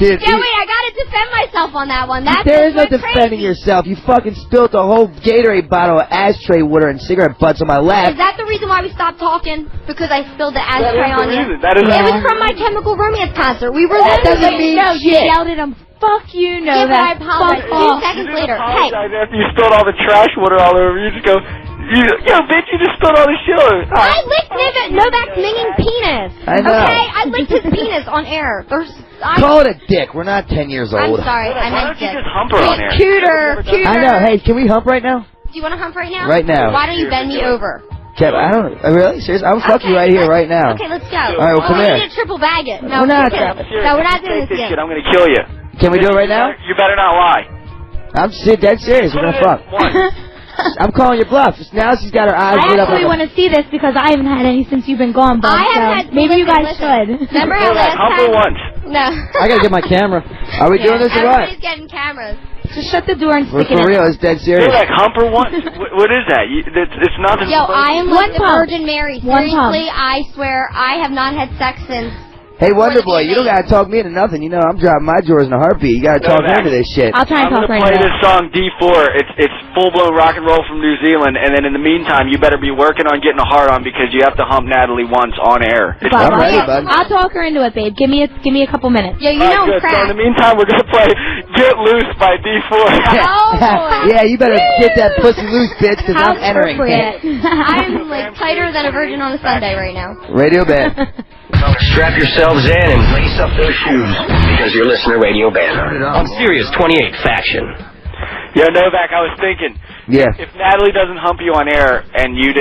Wait, I gotta defend myself on that one. There is no defending yourself. You fucking spilled the whole Gatorade bottle of ashtray water and cigarette butts on my lap. Is that the reason why we stopped talking? Because I spilled the ashtray on you? That is it was from my Chemical Romance concert. We were there. That doesn't mean You yelled at him. Fuck you, Novak. Yeah, but I apologize. 2 seconds later. Hey. After you spilled all the trash water all over, you just go, yo, bitch, you just spilled all the shit over. I licked Novak's minging penis. I know. Okay? I licked his penis on air. Call it a dick. We're not 10 years old. I'm sorry. I meant dick. Why don't you just hump her on air? Cooter. I know. Hey, can we hump right now? Do you want to hump right now? Right now. Why don't you bend me over? Kev, I don't. Really? Serious? I'll fuck you right here, right now. Okay, let's go. All right, well, come here. We need to triple bag it. No, we're not. No, we're not doing this again. Shit, I'm gonna kill you. Can we do it right now? You better not lie. I'm dead serious. We're gonna fuck. I'm calling your bluff. Now she's got her eyes lit up. I actually want to see this because I haven't had any since you've been gone, Bob. I haven't had. Maybe you guys should. Remember how last time? once. No. I gotta get my camera. Are we doing this or what? Everybody's getting cameras. Just shut the door and We're stick it in. for real. It's dead serious. You're like humper once. What is that? It's nothing. Yo, I am like the Virgin Mary. One Seriously, I swear, I have not had sex since. Hey, Wonder Boy, you don't gotta talk me into nothing. You know I'm dropping my drawers in a heartbeat. You gotta talk me into this shit. I'll try and talk right now. I'm gonna play now. this song D4. It's full-blown rock and roll from New Zealand, and then in the meantime, you better be working on getting a hard on because you have to hump Natalie once on air. I'm ready, bud. I'll talk her into it, babe. Give me a couple minutes. Yeah, you know I'm good. cracked. So in the meantime, we're gonna play Get Loose by D4. Yeah, you better get that pussy loose, bitch, because I'm entering. I'm like tighter than a virgin on a Sunday right now. Radio Band. Strap yourselves in and lace up those shoes because you're listening to Radio Band on Sirius 28 Faction. Yo, Novak, I was thinking. Yeah. If Natalie doesn't hump you on air and you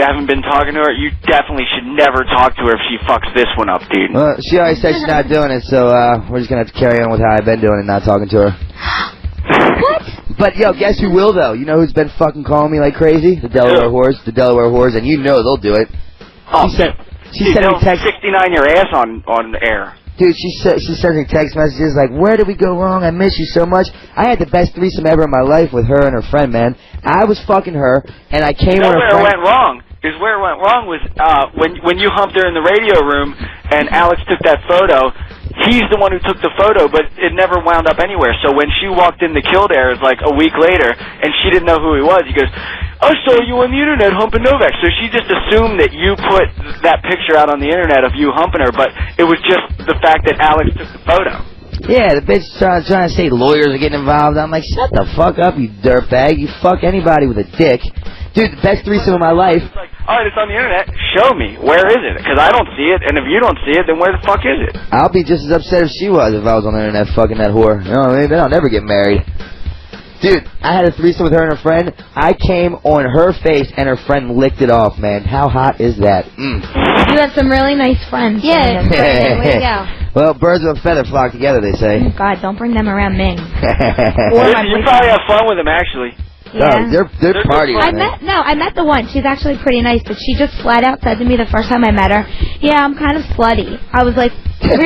haven't been talking to her, you definitely should never talk to her if she fucks this one up, dude. Well, she already said she's not doing it, so we're just gonna have to carry on with how I've been doing it, not talking to her. What? But yo, guess who will though? You know who's been fucking calling me like crazy? The Delaware whores, and you know they'll do it. Oh, she sent me text. 69 your ass on air. Dude, she sends me text messages like, where did we go wrong? I miss you so much. I had the best threesome ever in my life with her and her friend, man. I was fucking her, and I came with her friend. Where it went wrong is where it went wrong was when you humped her in the radio room and Alex took that photo. He's the one who took the photo, but it never wound up anywhere. So when she walked in the Kildare, like a week later, and she didn't know who he was, he goes, I saw you on the internet humping Novak. So she just assumed that you put that picture out on the internet of you humping her, but it was just the fact that Alex took the photo. Yeah, the bitch trying to say lawyers are getting involved. I'm like, shut the fuck up, you dirtbag. You fuck anybody with a dick. Dude, the best threesome of my life. It's like, all right, it's on the internet. Show me. Where is it? Because I don't see it, and if you don't see it, then where the fuck is it? I'll be just as upset if she was if I was on the internet fucking that whore. You know what I mean? Then I'll never get married. Dude, I had a threesome with her and her friend. I came on her face, and her friend licked it off, man. How hot is that? You have some really nice friends. Yeah, way to go. Well, birds of a feather flock together, they say. Oh, God, don't bring them around Ming. You probably have fun with them, actually. Yeah. Oh, they're partying. I met the one. She's actually pretty nice, but she just flat out said to me the first time I met her, yeah, I'm kind of slutty. I was like, dude,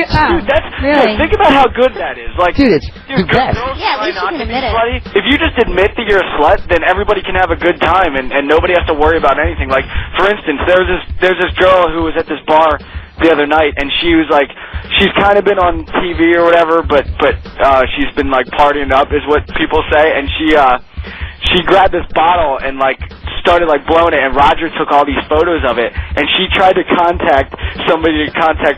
really? Think about how good that is. Like, dude, it's the best. Yeah, at least you can admit it. If you just admit that you're a slut, then everybody can have a good time, and nobody has to worry about anything. Like, for instance, there's this girl who was at this bar the other night, and she was like, she's kind of been on TV or whatever, but she's been like partying up, is what people say, and she grabbed this bottle and like started like blowing it, and Roger took all these photos of it, and she tried to contact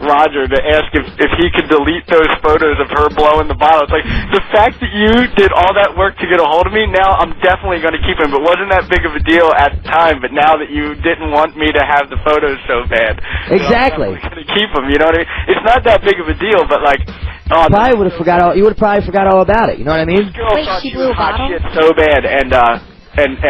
Roger to ask if he could delete those photos of her blowing the bottle. It's like, the fact that you did all that work to get a hold of me, now I'm definitely going to keep them. It wasn't that big of a deal at the time, but now that you didn't want me to have the photos so bad, exactly, I'm going to keep them. You know what I mean? It's not that big of a deal, but like, probably would have forgot all. You would have probably forgot all about it. You know what I mean? This girl thought she blew a bottle? Shit so bad, and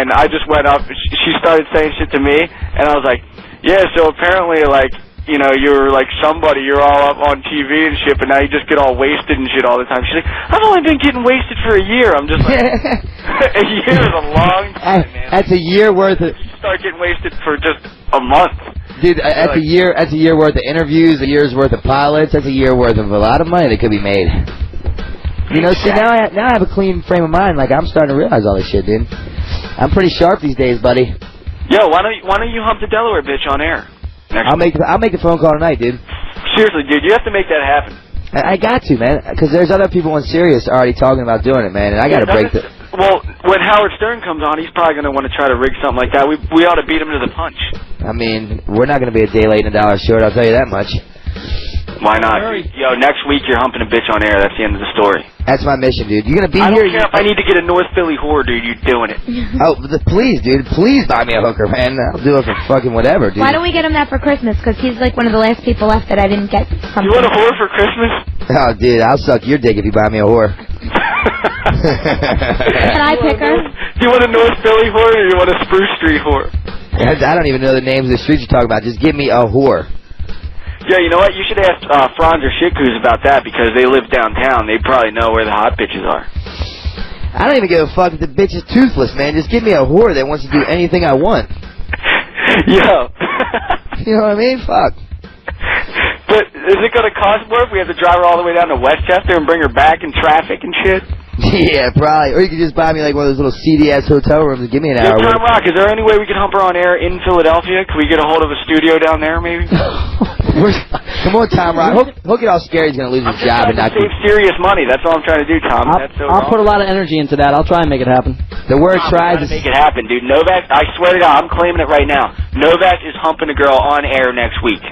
I just went up. She started saying shit to me, and I was like, yeah. So apparently, like, you know, you're like somebody. You're all up on TV and shit, but now you just get all wasted and shit all the time. She's like, I've only been getting wasted for a year. I'm just like, a year is a long time, man. That's a year worth of. You start getting wasted for just a month. Dude, that's a year. That's a year worth of interviews, a year's worth of pilots. That's a year worth of a lot of money that could be made. You know, see, now I have a clean frame of mind. Like, I'm starting to realize all this shit, dude. I'm pretty sharp these days, buddy. Yo, why don't you hump the Delaware bitch on air? I'll make the phone call tonight, dude. Seriously, dude, you have to make that happen. I got to, man, because there's other people on Sirius already talking about doing it, man, and I got to break the. Well, when Howard Stern comes on, he's probably going to want to try to rig something like that. We ought to beat him to the punch. I mean, we're not going to be a day late and a dollar short, I'll tell you that much. Why not? Yo, next week you're humping a bitch on air. That's the end of the story. That's my mission, dude. You're going to be here. I don't care if I need to get a North Philly whore, dude. You're doing it. Oh, please, dude. Please buy me a hooker, man. I'll do it for fucking whatever, dude. Why don't we get him that for Christmas? Because he's like one of the last people left that I didn't get something. You want a whore for Christmas? Oh, dude, I'll suck your dick if you buy me a whore. Can I pick her? Do you want a North Philly whore or you want a Spruce Street whore? I don't even know the names of the streets you're talking about. Just give me a whore. Yeah, you know what? You should ask Frantz or Shitcoos about that because they live downtown. They probably know where the hot bitches are. I don't even give a fuck if the bitch is toothless, man. Just give me a whore that wants to do anything I want. Yo. You know what I mean? Fuck. But is it going to cost more if we have to drive her all the way down to Westchester and bring her back in traffic and shit? Yeah, probably. Or you could just buy me like one of those little seedy-ass hotel rooms and give me an hour. Tom Rock, is there any way we can hump her on air in Philadelphia? Can we get a hold of a studio down there, maybe? Come on, Tom Rock. He'll get all scared he's going to lose his job. I'm just trying to save serious money. That's all I'm trying to do, Tom. I'll put a lot of energy into that. I'll try and make it happen. The word tries to make it happen, dude. Novak, I swear to God, I'm claiming it right now. Novak is humping a girl on air next week.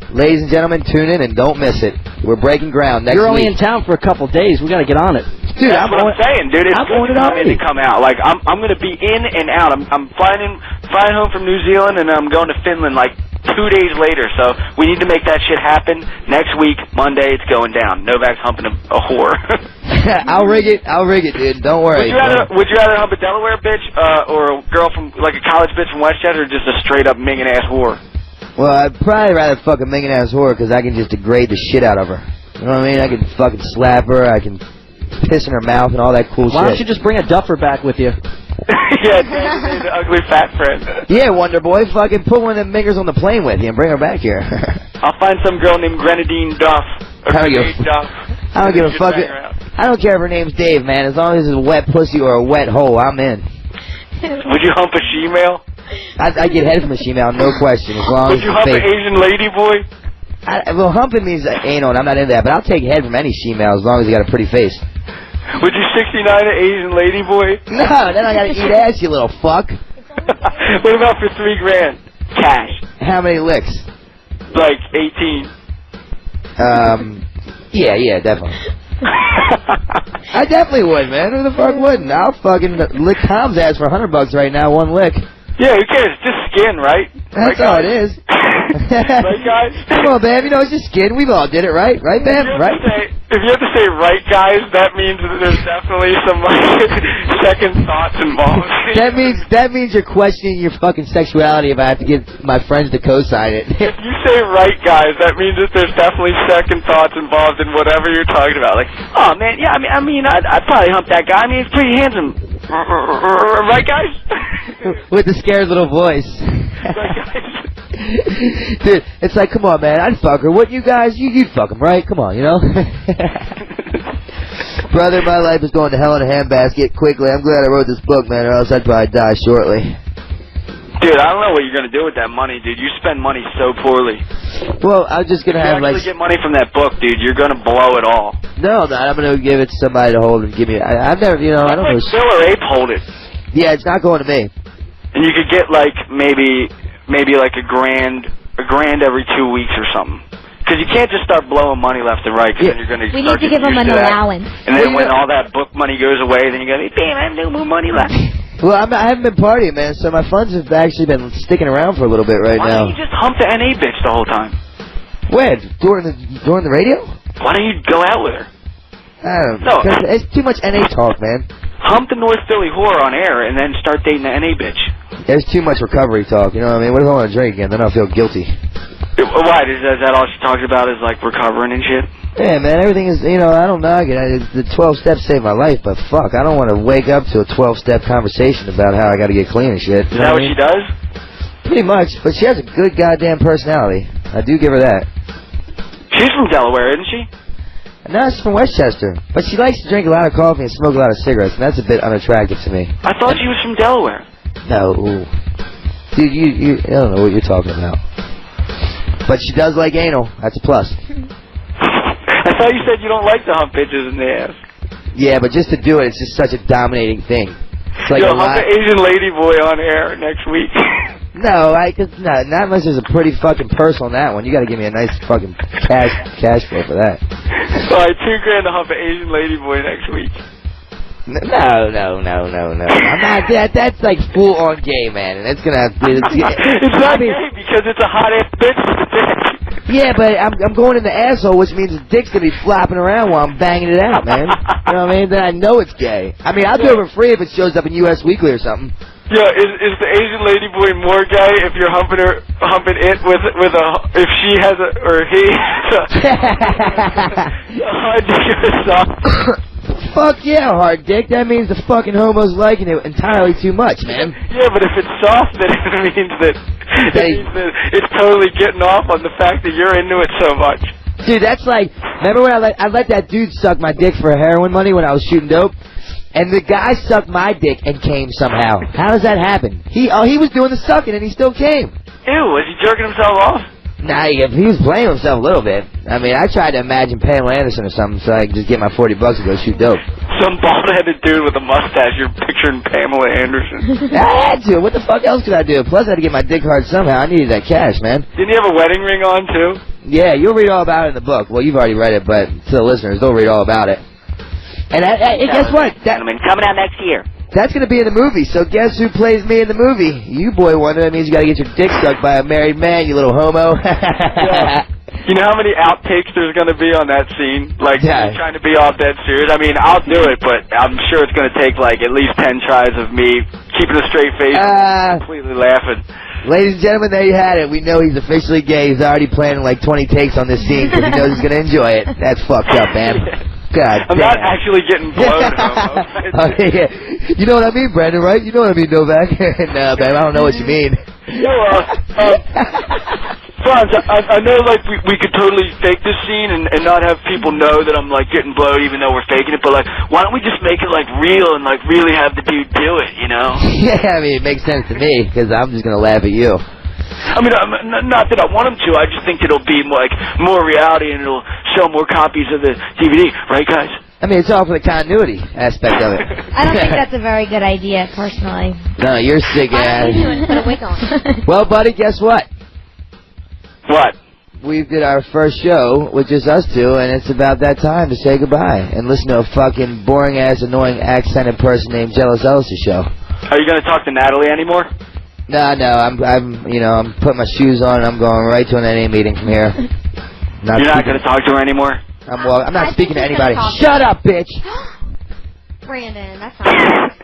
Ladies and gentlemen, tune in and don't miss it. We're breaking ground next week. You're only in town for a couple days. We got to get on it. Dude, that's what I'm saying, dude. It's good to come out. Like, I'm going to be in and out. I'm flying home from New Zealand, and I'm going to Finland, like, 2 days later. So we need to make that shit happen. Next week, Monday, it's going down. Novak's humping a whore. I'll rig it, dude. Don't worry. Would you rather hump a Delaware bitch or a girl from, like, a college bitch from Westchester, or just a straight-up minging-ass whore? Well, I'd probably rather fuck a minging-ass whore because I can just degrade the shit out of her. You know what I mean? I can fucking slap her. I can piss in her mouth and all that cool shit. Why don't you just bring a duffer back with you? Yeah, the ugly fat friend. Yeah, Wonder Boy. Fucking put one of them mingers on the plane with you and bring her back here. I'll find some girl named Grenadine Duff. I don't give a fuck. I don't care if her name's Dave, man. As long as it's a wet pussy or a wet hole, I'm in. Would you hump a she-male? I get head from a she-male, no question. As long Would you hump an Asian lady boy? Well, humping means anal, and I'm not into that. But I'll take head from any she-male as long as he got a pretty face. Would you 69 an Asian lady boy? No, then I gotta eat ass, you little fuck. What about for $3,000 cash? How many licks? Like 18. Yeah, definitely. I definitely would, man. Who the fuck wouldn't? I'll fucking lick Tom's ass for $100 right now, one lick. Yeah, who cares? It's just skin, right? That's all it is. Right, guys? Come on, Bam. You know, it's just skin. We've all did it, right? Right, Bam? Right? If you have to say right, guys, that means that there's definitely some second thoughts involved. That means you're questioning your fucking sexuality if I have to get my friends to co-sign it. If you say right, guys, that means that there's definitely second thoughts involved in whatever you're talking about. Like, oh man, yeah, I mean, I'd probably hump that guy. I mean, he's pretty handsome. Right, guys? With the scared little voice. Right, guys? Dude, it's like, come on, man, I'd fuck her. What you guys, you'd fuck him, right? Come on, you know? Brother, my life is going to hell in a handbasket quickly. I'm glad I wrote this book, man, or else I'd probably die shortly. Dude, I don't know what you're going to do with that money, dude. You spend money so poorly. Well, I'm just going to have, like... If you actually get money from that book, dude, you're going to blow it all. No, I'm going to give it to somebody to hold and give me... I've never, you know, I don't know... Bill or Ape hold it. Yeah, it's not going to me. And you could get, like, maybe like $1,000 every 2 weeks or something. Because you can't just start blowing money left and right, because then you're going to We need to give him an allowance. And then when all that book money goes away, then you're going to be, damn, I have no more money left. Well, I haven't been partying, man, so my funds have actually been sticking around for a little bit right now. Why don't you just hump the NA bitch the whole time? When? During the radio? Why don't you go out with her? I don't know. No, it's too much NA talk, man. Hump the North Philly whore on air and then start dating the NA bitch. There's too much recovery talk, you know what I mean? What if I want to drink again? Then I'll feel guilty. Why? Is that all she talks about is, like, recovering and shit? Yeah, man, everything is, you know, I don't knock it. The 12 steps saved my life, but fuck, I don't want to wake up to a 12-step conversation about how I got to get clean and shit. Is that what she does? Pretty much, but she has a good goddamn personality. I do give her that. She's from Delaware, isn't she? No, she's from Westchester. But she likes to drink a lot of coffee and smoke a lot of cigarettes, and that's a bit unattractive to me. I thought she was from Delaware. No. Dude, you I don't know what you're talking about. But she does like anal. That's a plus. I thought you said you don't like to hump bitches in the ass. Yeah, but just to do it, it's just such a dominating thing. It's like hump the Asian lady boy on air next week. No, not unless there's a pretty fucking purse on that one. You got to give me a nice fucking cash flow for that. All right, $2,000 to hump an Asian lady boy next week. No. I'm not. That's like full on gay, man, and it's gonna. It's not gay because it's a hot ass bitch with a dick. Yeah, but I'm going in the asshole, which means the dick's gonna be flopping around while I'm banging it out, man. You know what I mean? Then I know it's gay. I mean, I'll do it for free if it shows up in US Weekly or something. Yeah, is the Asian lady boy more gay if you're humping it with a if she has a or he has a hard dick or a soft? Fuck yeah, hard dick. That means the fucking homo's liking it entirely too much, man. Yeah, but if it's soft, then it means that it's totally getting off on the fact that you're into it so much. Dude, that's like, remember when I let that dude suck my dick for heroin money when I was shooting dope? And the guy sucked my dick and came somehow. How does that happen? He was doing the sucking and he still came. Ew, was he jerking himself off? Nah, he was playing himself a little bit. I mean, I tried to imagine Pamela Anderson or something so I could just get my $40 to go shoot dope. Some bald-headed dude with a mustache, you're picturing Pamela Anderson. I had to. What the fuck else could I do? Plus, I had to get my dick hard somehow. I needed that cash, man. Didn't you have a wedding ring on, too? Yeah, you'll read all about it in the book. Well, you've already read it, but to the listeners, they'll read all about it. And guess what? Gentlemen, coming out next year. That's going to be in the movie, so guess who plays me in the movie? You boy wonder. That means you got to get your dick sucked by a married man, you little homo. Yeah. You know how many outtakes there's going to be on that scene? Like, trying to be all dead serious? I mean, I'll do it, but I'm sure it's going to take, like, at least 10 tries of me keeping a straight face and completely laughing. Ladies and gentlemen, there you had it. We know he's officially gay. He's already planning, like, 20 takes on this scene because he knows he's going to enjoy it. That's fucked up, man. God I'm not actually getting blown. Yeah. You know what I mean, Brandon, right? You know what I mean, Novak. No, babe, I don't know what you mean. Yo, Frantz, I know, like, we could totally fake this scene and not have people know that I'm, like, getting blowed even though we're faking it, but, like, why don't we just make it, like, real and, like, really have the dude do it, you know? Yeah, I mean, it makes sense to me, because I'm just going to laugh at you. I mean, not that I want him to. I just think it'll be more reality and it'll sell more copies of the DVD. Right, guys? I mean, it's all for the continuity aspect of it. I don't think that's a very good idea, personally. No, you're sick ass. Put a wig on. Well, buddy, guess what? What? We did our first show with just us two, and it's about that time to say goodbye and listen to a fucking boring-ass, annoying, accented person named Jealous Ellis' show. Are you going to talk to Natalie anymore? No, I'm putting my shoes on and I'm going right to an NA meeting from here. You're not going to talk to her anymore? I'm not speaking to anybody. Shut up, bitch! Brandon, that's not nice.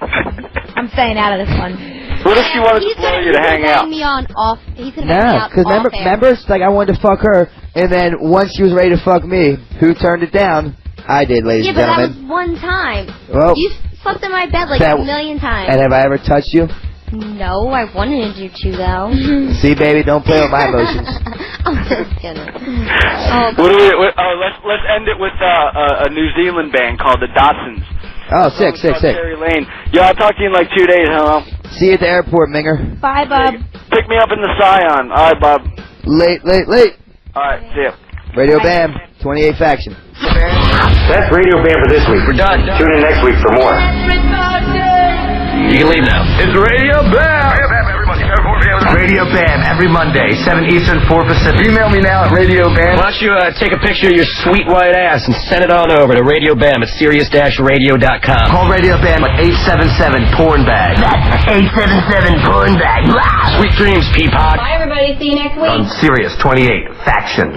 I'm staying out of this one. What if she wanted to blow you to hang out? He's going to hang out because remember, it's like I wanted to fuck her, and then once she was ready to fuck me, who turned it down? I did, ladies and gentlemen. Yeah, but that was one time. Well, you slept in my bed like a million times. And have I ever touched you? No, I wanted you to, though. See, baby, don't play with my emotions. I'm just kidding. Let's end it with a New Zealand band called the Dotsons. Oh, sick. Cherry Lane. Yeah, I'll talk to you in like 2 days, hello. See you at the airport, Minger. Bye, Bob. Pick me up in the Scion. All right, Bob. Late. All right, see ya. Radio Bam, 28 Faction. That's Radio Bam for this week. We're done. Tune in next week for more. You can leave now. It's Radio Bam. Radio Bam every Monday, 7 Eastern, 4 Pacific. Email me now at Radio Bam. Why don't you take a picture of your sweet white ass and send it on over to Radio Bam at Sirius-Radio.com. Call Radio Bam at 877-PORN-BAG. That's 877-PORN-BAG. Sweet dreams, Peapod. Bye, everybody. See you next week. On Sirius 28 Faction.